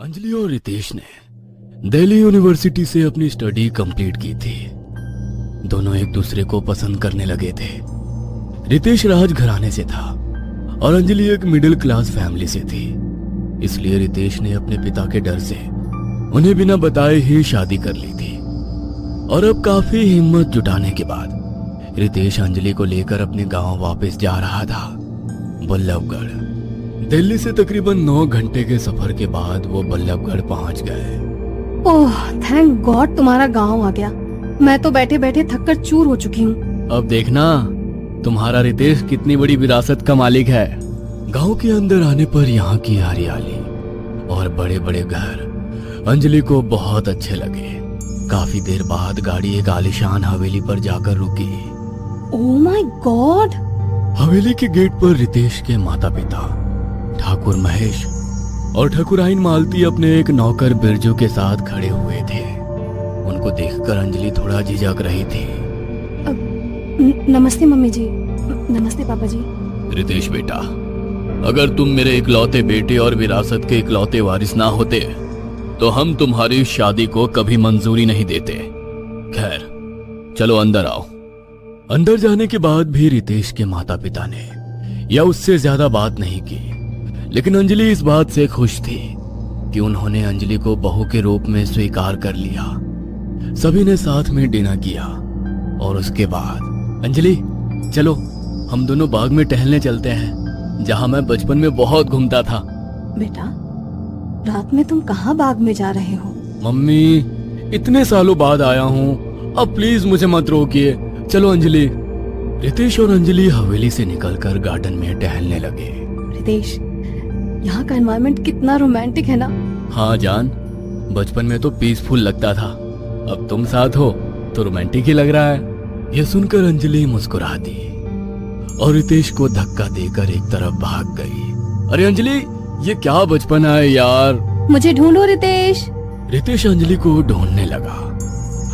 अंजलि और रितेश ने दिल्ली यूनिवर्सिटी से अपनी स्टडी कंप्लीट की थी। दोनों एक दूसरे को पसंद करने लगे थे। रितेश राज घराने से था और अंजलि एक मिडिल क्लास फैमिली से थी। इसलिए रितेश ने अपने पिता के डर से उन्हें बिना बताए ही शादी कर ली थी। और अब काफी हिम्मत जुटाने के बाद रितेश अंजलि को लेकर अपने गांव वापस जा रहा था, बल्लभगढ़। दिल्ली से तकरीबन 9 घंटे के सफर के बाद वो बल्लभगढ़ पहुंच गए। ओह थैंक गॉड तुम्हारा गांव आ गया। मैं तो बैठे बैठे थककर चूर हो चुकी हूँ। अब देखना तुम्हारा रितेश कितनी बड़ी विरासत का मालिक है। गांव के अंदर आने पर यहाँ की हरियाली और बड़े बड़े घर अंजलि को बहुत अच्छे लगे। काफी देर बाद गाड़ी एक आलीशान हवेली पर जाकर रुकी। Oh my God. हवेली के गेट पर रितेश के माता पिता ठाकुर महेश और ठाकुराइन मालती अपने एक नौकर बिरजू के साथ खड़े हुए थे। उनको देखकर अंजलि थोड़ा झिझक रही थी। नमस्ते मम्मी जी। नमस्ते पापा जी। रितेश बेटा, अगर तुम मेरे इकलौते बेटे और विरासत के इकलौते वारिस ना होते तो हम तुम्हारी शादी को कभी मंजूरी नहीं देते। खैर चलो अंदर आओ। अंदर जाने के बाद भी रितेश के माता पिता ने या उससे ज्यादा बात नहीं की, लेकिन अंजलि इस बात से खुश थी कि उन्होंने अंजलि को बहू के रूप में स्वीकार कर लिया। सभी ने साथ में डिनर किया और उसके बाद अंजलि चलो हम दोनों बाग में टहलने चलते हैं, जहां मैं बचपन में बहुत घूमता था। बेटा रात में तुम कहाँ बाग में जा रहे हो? मम्मी इतने सालों बाद आया हूँ, अब प्लीज मुझे मत रोकिए, चलो अंजलि। रितेश और अंजलि हवेली से निकलकर गार्डन में टहलने लगे। रितेश यहाँ का एनवायरनमेंट कितना रोमांटिक है ना। हाँ जान, बचपन में तो पीसफुल लगता था, अब तुम साथ हो तो रोमांटिक ही लग रहा है। यह सुनकर अंजलि मुस्कुरा दी और रितेश को धक्का देकर एक तरफ भाग गई। अरे अंजलि ये क्या बचपन है यार। मुझे ढूंढो रितेश। रितेश अंजलि को ढूंढने लगा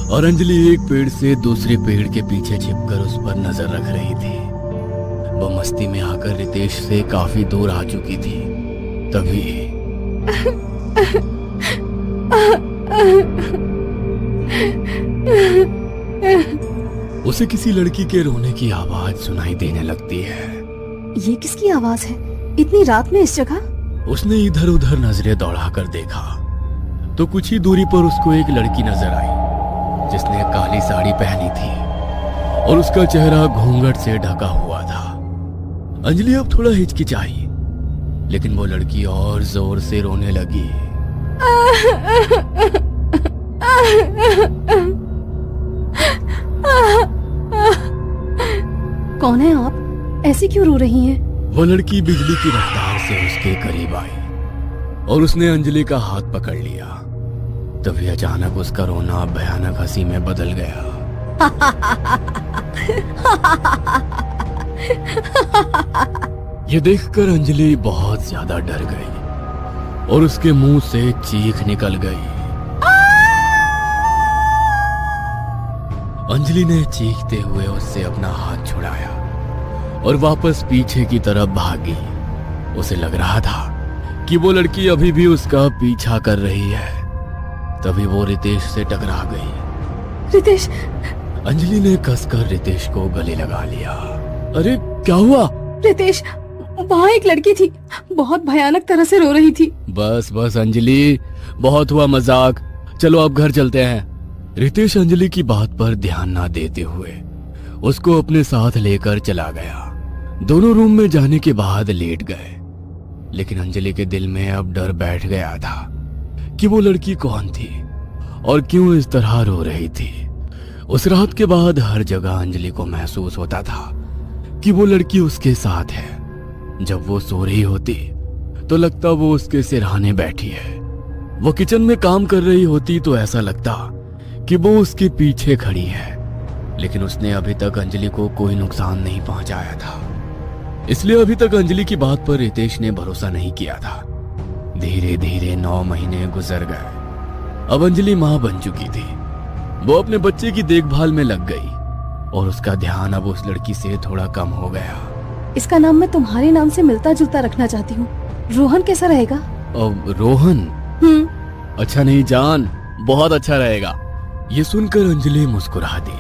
और अंजलि एक पेड़ से दूसरे पेड़ के पीछे छिपकर उस पर नजर रख रही थी। वह मस्ती में आकर रितेश से काफी दूर आ चुकी थी। तभी उसे किसी लड़की के रोने की आवाज सुनाई देने लगती है। ये किसकी आवाज है इतनी रात में इस जगह? उसने इधर उधर नजरें दौड़ाकर देखा तो कुछ ही दूरी पर उसको एक लड़की नजर आई जिसने काली साड़ी पहनी थी और उसका चेहरा घूंघट से ढका हुआ था। अंजलि अब थोड़ा हिचकिचाई, लेकिन वो लड़की और जोर से रोने लगी। कौन है आप? ऐसी क्यों रो रही हैं? वो लड़की बिजली की रफ्तार से उसके करीब आई और उसने अंजलि का हाथ पकड़ लिया। तभी अचानक उसका रोना भयानक हंसी में बदल गया। ये देखकर अंजलि बहुत ज्यादा डर गई और उसके मुंह से चीख निकल गई। अंजलि ने चीखते हुए उससे अपना हाथ छुड़ाया और वापस पीछे की तरफ भागी। उसे लग रहा था कि वो लड़की अभी भी उसका पीछा कर रही है। तभी वो रितेश से टकरा गई। रितेश। अंजलि ने कसकर रितेश को गले लगा लिया। अरे क्या हुआ? रितेश वहाँ एक लड़की थी, बहुत भयानक तरह से रो रही थी। बस बस अंजलि, बहुत हुआ मजाक, चलो अब घर चलते हैं। रितेश अंजलि की बात पर ध्यान ना देते हुए उसको अपने साथ लेकर चला गया। दोनों रूम में जाने के बाद लेट गए, लेकिन अंजलि के दिल में अब डर बैठ गया था कि वो लड़की कौन थी और क्यों इस तरह रो रही थी। उस रात के बाद हर जगह अंजलि को महसूस होता था कि वो लड़की उसके साथ है। जब वो सो रही होती तो लगता वो उसके सिरहाने बैठी है। वो किचन में काम कर रही होती तो ऐसा लगता कि वो उसके पीछे खड़ी है। लेकिन उसने अभी तक अंजलि को कोई नुकसान नहीं पहुंचाया था, इसलिए अभी तक अंजलि की बात पर रितेश ने भरोसा नहीं किया था। धीरे धीरे 9 महीने गुजर गए। अब अंजलि मां बन चुकी थी। वो अपने बच्चे की देखभाल में लग गई और उसका ध्यान अब उस लड़की से थोड़ा कम हो गया। इसका नाम मैं तुम्हारे नाम से मिलता जुलता रखना चाहती हूँ। रोहन कैसा रहेगा? अब रोहन? अच्छा नहीं जान, बहुत अच्छा रहेगा। ये सुनकर अंजलि मुस्कुरा दी।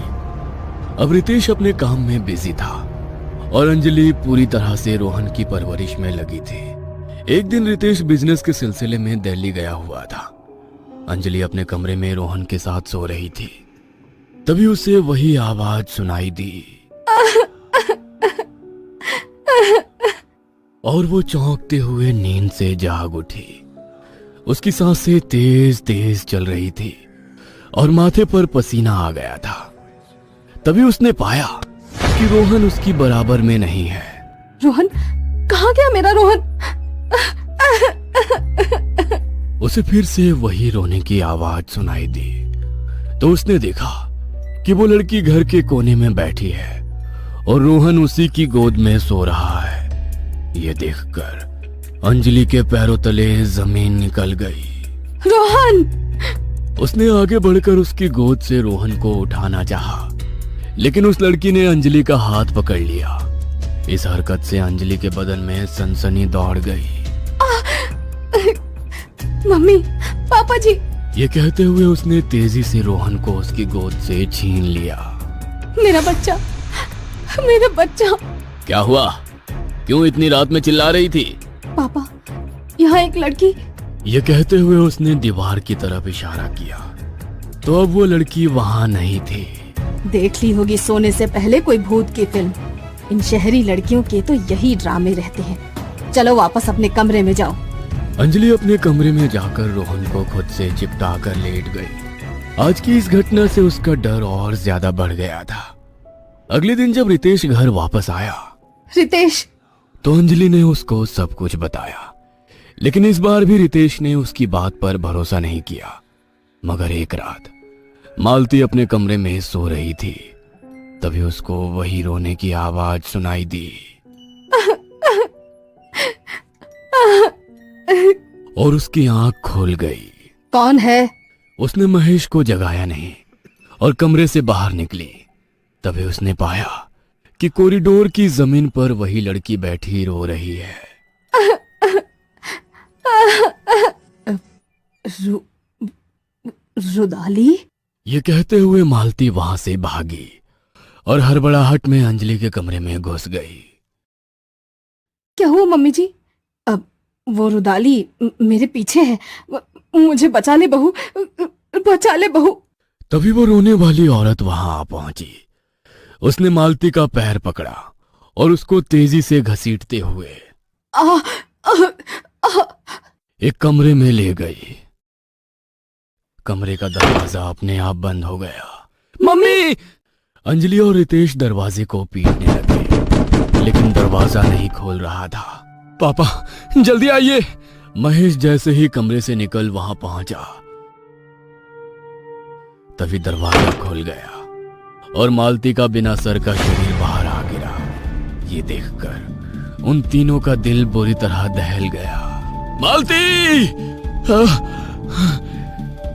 अब रितेश अपने काम में बिजी था और अंजलि पूरी तरह से रोहन की परवरिश में लगी थी। एक दिन रितेश बिजनेस के सिलसिले में दिल्ली गया हुआ था। अंजलि अपने कमरे में रोहन के साथ सो रही थी। तभी उसे वही आवाज सुनाई दी और वो चौंकते हुए नींद से जाग उठी। उसकी सांसें तेज तेज चल रही थी और माथे पर पसीना आ गया था। तभी उसने पाया कि रोहन उसकी बराबर में नहीं है। रोहन कहाँ गया मेरा रोहन? उसे फिर से वही रोने की आवाज सुनाई दी तो उसने देखा कि वो लड़की घर के कोने में बैठी है और रोहन उसी की गोद में सो रहा है। ये देखकर अंजलि के पैरों तले जमीन निकल गई। रोहन! उसने आगे बढ़कर उसकी गोद से रोहन को उठाना चाहा, लेकिन उस लड़की ने अंजलि का हाथ पकड़ लिया। इस हरकत से अंजलि के बदन में सनसनी दौड़ गई। मम्मी, पापा जी! ये कहते हुए उसने तेजी से रोहन को उसकी गोद से छीन लिया। मेरा बच्चा, मेरा बच्चा! क्या हुआ? क्यों इतनी रात में चिल्ला रही थी? पापा, यहाँ एक लड़की। ये कहते हुए उसने दीवार की तरफ इशारा किया तो अब वो लड़की वहाँ नहीं थी। देख ली होगी सोने से पहले कोई भूत की फिल्म। इन शहरी लड़कियों के तो यही ड्रामे रहते हैं। चलो वापस अपने कमरे में जाओ। अंजलि अपने कमरे में जाकर रोहन को खुद से चिपटा कर लेट गई। आज की इस घटना से उसका डर और ज्यादा बढ़ गया था। अगले दिन जब रितेश घर वापस आया रितेश, तो अंजलि ने उसको सब कुछ बताया, लेकिन इस बार भी रितेश ने उसकी बात पर भरोसा नहीं किया। मगर एक रात मालती अपने कमरे में सो रही थी, तभी उसको वही रोने की आवाज सुनाई दी और उसकी आंख खुल गई। कौन है? उसने महेश को जगाया नहीं और कमरे से बाहर निकली। तभी उसने पाया कि कॉरिडोर की जमीन पर वही लड़की बैठी रो रही है। रुदाली? ये कहते हुए मालती वहां से भागी और हड़बड़ाहट में अंजलि के कमरे में घुस गई। क्या हुआ मम्मी जी? अब वो रुदाली मेरे पीछे है। मुझे बचा ले बहू, बचा ले बहू। तभी वो रोने वाली औरत वहां आ पहुंची। उसने मालती का पैर पकड़ा और उसको तेजी से घसीटते हुए एक कमरे में ले गई। कमरे का दरवाजा अपने आप बंद हो गया। मम्मी! अंजलि और रितेश दरवाजे को पीटने लगे, लेकिन दरवाजा नहीं खोल रहा था। पापा, जल्दी आइए! महेश जैसे ही कमरे से निकल वहां पहुंचा, तभी दरवाजा खुल गया और मालती का बिना सर का शरीर बाहर आ गिरा। ये देखकर उन तीनों का दिल बुरी तरह दहल गया। मालती!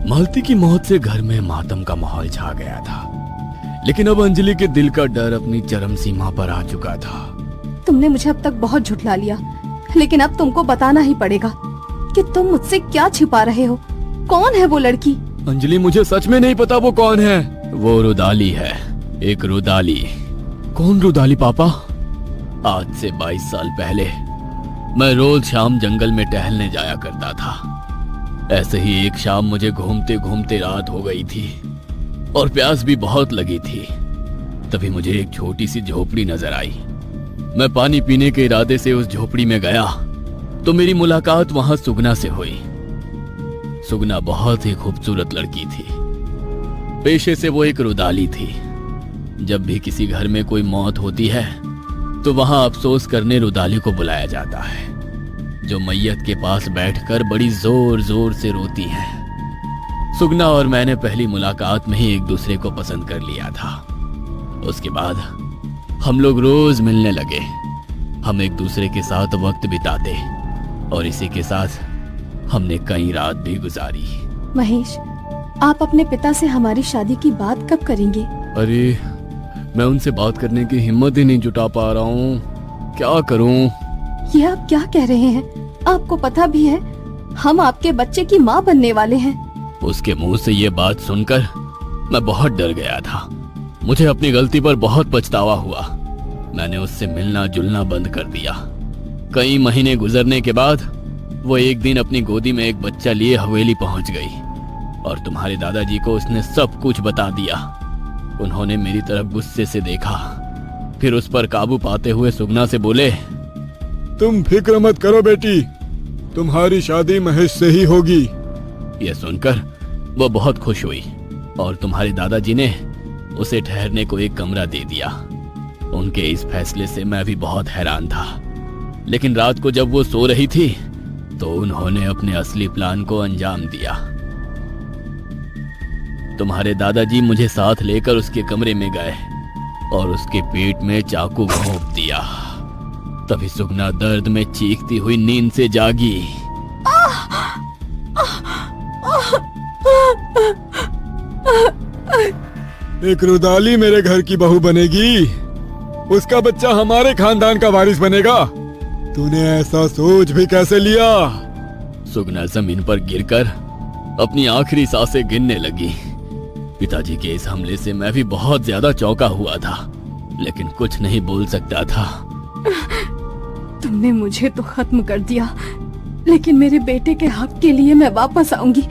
मालती की मौत से घर में मातम का माहौल छा गया था, लेकिन अब अंजलि के दिल का डर अपनी चरम सीमा पर आ चुका था। तुमने मुझे अब तक बहुत झुठला लिया, लेकिन अब तुमको बताना ही पड़ेगा कि तुम मुझसे क्या छिपा रहे हो। कौन है वो लड़की? अंजलि, मुझे सच में नहीं पता वो कौन है। वो रुदाली है, एक रुदाली। कौन रुदाली पापा? आज से 22 साल पहले मैं रोज शाम जंगल में टहलने जाया करता था। ऐसे ही एक शाम मुझे घूमते घूमते रात हो गई थी और प्यास भी बहुत लगी थी। तभी मुझे एक छोटी सी झोपड़ी नजर आई। मैं पानी पीने के इरादे से उस झोपड़ी में गया तो मेरी मुलाकात वहां सुगना से हुई। सुगना बहुत ही खूबसूरत लड़की थी। पेशे से वो एक रुदाली थी। जब भी किसी घर में कोई मौत होती है तो वहां अफसोस करने रुदाली को बुलाया जाता है, जो मैयत के पास बैठकर बड़ी जोर जोर से रोती है। सुगना और मैंने पहली मुलाकात में ही एक दूसरे को पसंद कर लिया था। उसके बाद हम लोग रोज मिलने लगे। हम एक दूसरे के साथ वक्त बिताते और इसी के साथ हमने कई रात भी गुजारी। महेश, आप अपने पिता से हमारी शादी की बात कब करेंगे? अरे, मैं उनसे बात करने की हिम्मत ही नहीं जुटा पा रहा हूँ। क्या करूँ? ये आप क्या कह रहे हैं? आपको पता भी है हम आपके बच्चे की माँ बनने वाले हैं। उसके मुंह से ये बात सुनकर मैं बहुत डर गया था। मुझे अपनी गलती पर बहुत पछतावा हुआ। मैंने उससे मिलना जुलना बंद कर दिया। कई महीने गुजरने के बाद वो एक दिन अपनी गोदी में एक बच्चा लिए हवेली पहुंच गई और तुम्हारे दादाजी को उसने सब कुछ बता दिया। उन्होंने मेरी तरफ गुस्से से देखा, फिर उस पर काबू पाते हुए सुगना से बोले, तुम फिक्र मत करो बेटी, तुम्हारी शादी महेश से ही होगी। यह सुनकर वो बहुत खुश हुई और तुम्हारे दादाजी ने उसे ठहरने को एक कमरा दे दिया। उनके इस फैसले से मैं भी बहुत हैरान था, लेकिन रात को जब वो सो रही थी तो उन्होंने अपने असली प्लान को अंजाम दिया। तुम्हारे दादाजी मुझे साथ लेकर उसके कमरे में गए और उसके पेट में चाकू घोंप दिया। तभी सुगना दर्द में चीखती हुई नींद से जागी। एक रुदाली मेरे घर की बहू बनेगी, उसका बच्चा हमारे खानदान का वारिस बनेगा। तूने ऐसा सोच भी कैसे लिया? सुगना जमीन पर गिरकर अपनी आखिरी सांसें गिनने लगी। पिताजी के इस हमले से मैं भी बहुत ज्यादा चौंका हुआ था, लेकिन कुछ नहीं बोल सकता था। तुमने मुझे तो खत्म कर दिया, लेकिन मेरे बेटे के हक के लिए मैं वापस आऊंगी।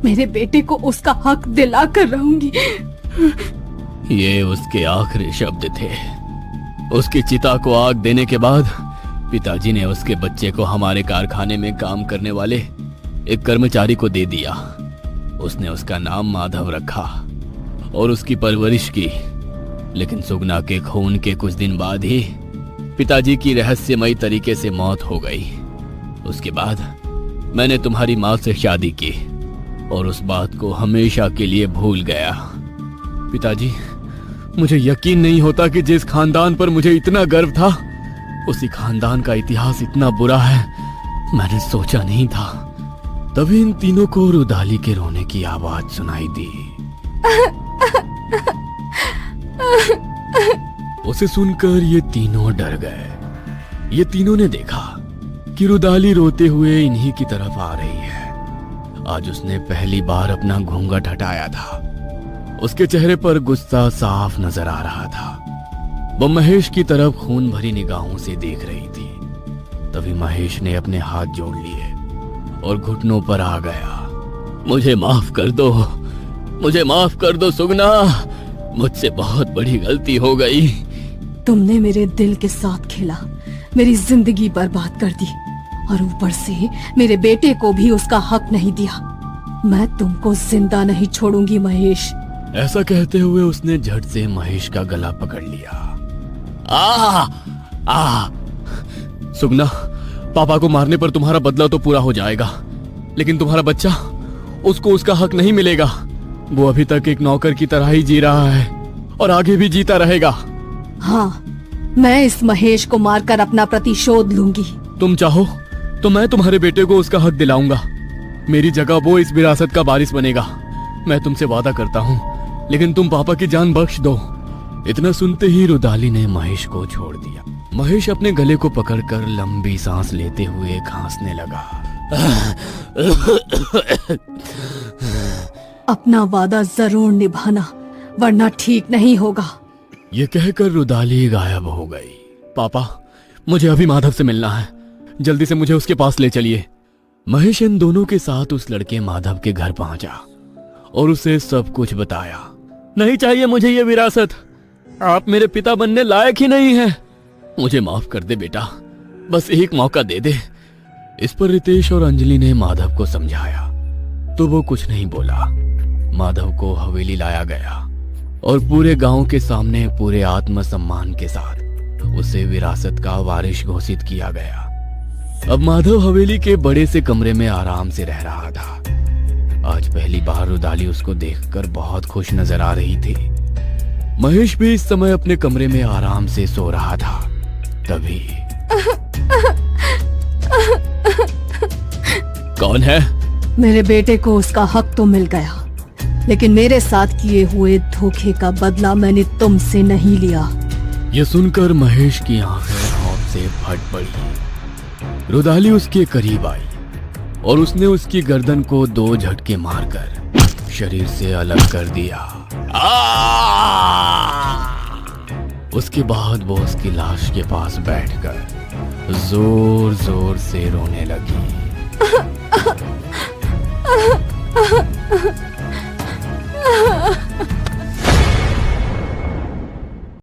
मेरे बेटे को उसका हक दिलाकर रहूंगी। ये उसके आखिरी शब्द थे। उसकी चिता को आग देने के बाद पिताजी ने उसके बच्चे को हमारे कारखाने में काम करने वाले एक कर्मचारी को दे दिया। उसने उसका नाम माधव रखा और उसकी परवरिश की। लेकिन सुगना के खून के कुछ दिन बाद ही पिताजी की रहस्यमयी तरीके से मौत हो गई। उसके बाद मैंने तुम्हारी माँ से शादी की और उस बात को हमेशा के लिए भूल गया। पिताजी, मुझे यकीन नहीं होता कि जिस खानदान पर मुझे इतना गर्व था, उसी खानदान का इतिहास इतना बुरा है। मैंने सोचा नहीं था। तभी इन तीनों को रुदाली के रोने की आवाज सुनाई दी। उसे सुनकर ये तीनों डर गए। ये तीनों ने देखा कि रुदाली रोते हुए इन्हीं की तरफ आ रही है। आज उसने पहली बार अपना घूंघट हटाया था। उसके चेहरे पर गुस्सा साफ नजर आ रहा था। वो महेश की तरफ खून भरी निगाहों से देख रही थी। तभी महेश ने अपने हाथ जोड़ लिए और घुटनों पर आ गया। मुझे माफ कर दो, मुझे माफ कर दो सुगना, मुझसे बहुत बड़ी गलती हो गई। तुमने मेरे दिल के साथ खेला, मेरी जिंदगी बर्बाद कर दी और ऊपर से मेरे बेटे को भी उसका हक नहीं दिया। मैं तुमको जिंदा नहीं छोड़ूंगी महेश। ऐसा कहते हुए उसने झट से महेश का गला पकड़ लिया। आ सुगना, पापा को मारने पर तुम्हारा बदला तो पूरा हो जाएगा, लेकिन तुम्हारा बच्चा, उसको उसका हक नहीं मिलेगा। वो अभी तक एक नौकर की तरह ही जी रहा है और आगे भी जीता रहेगा। हाँ, मैं इस महेश को मारकर अपना प्रतिशोध लूंगी। तुम चाहो तो मैं तुम्हारे बेटे को उसका हक दिलाऊंगा। मेरी जगह वो इस विरासत का वारिस बनेगा। मैं तुमसे वादा करता हूँ, लेकिन तुम पापा की जान बख्श दो। इतना सुनते ही रुदाली ने महेश को छोड़ दिया। महेश अपने गले को पकड़कर लंबी सांस लेते हुए खांसने लगा। अपना वादा जरूर निभाना, वरना ठीक नहीं होगा। ये कहकर रुदाली गायब हो गई। पापा, मुझे अभी माधव से मिलना है, जल्दी से मुझे उसके पास ले चलिए। महेश इन दोनों के साथ उस लड़के माधव के घर पहुंचा और उसे सब कुछ बताया। नहीं चाहिए मुझे ये विरासत, आप मेरे पिता बनने लायक ही नहीं हैं। मुझे माफ कर दे बेटा, बस एक मौका दे दे। इस पर रितेश और अंजलि ने माधव को समझाया तो वो कुछ नहीं बोला। माधव को हवेली लाया गया और पूरे गांव के सामने पूरे आत्मसम्मान के साथ उसे विरासत का वारिस घोषित किया गया। अब माधव हवेली के बड़े से कमरे में आराम से रह रहा था। आज पहली बार रुदाली उसको देखकर बहुत खुश नजर आ रही थी। महेश भी इस समय अपने कमरे में आराम से सो रहा था। तभी कौन है? मेरे बेटे को उसका हक तो मिल गया, लेकिन मेरे साथ किए हुए धोखे का बदला मैंने तुमसे नहीं लिया। ये सुनकर महेश की आंखें खौफ से फट पड़ी। रुदाली उसके करीब आई और उसने उसकी गर्दन को 2 झटके मारकर शरीर से अलग कर दिया। उसके बाद वो उसकी लाश के पास बैठकर जोर जोर से रोने लगी।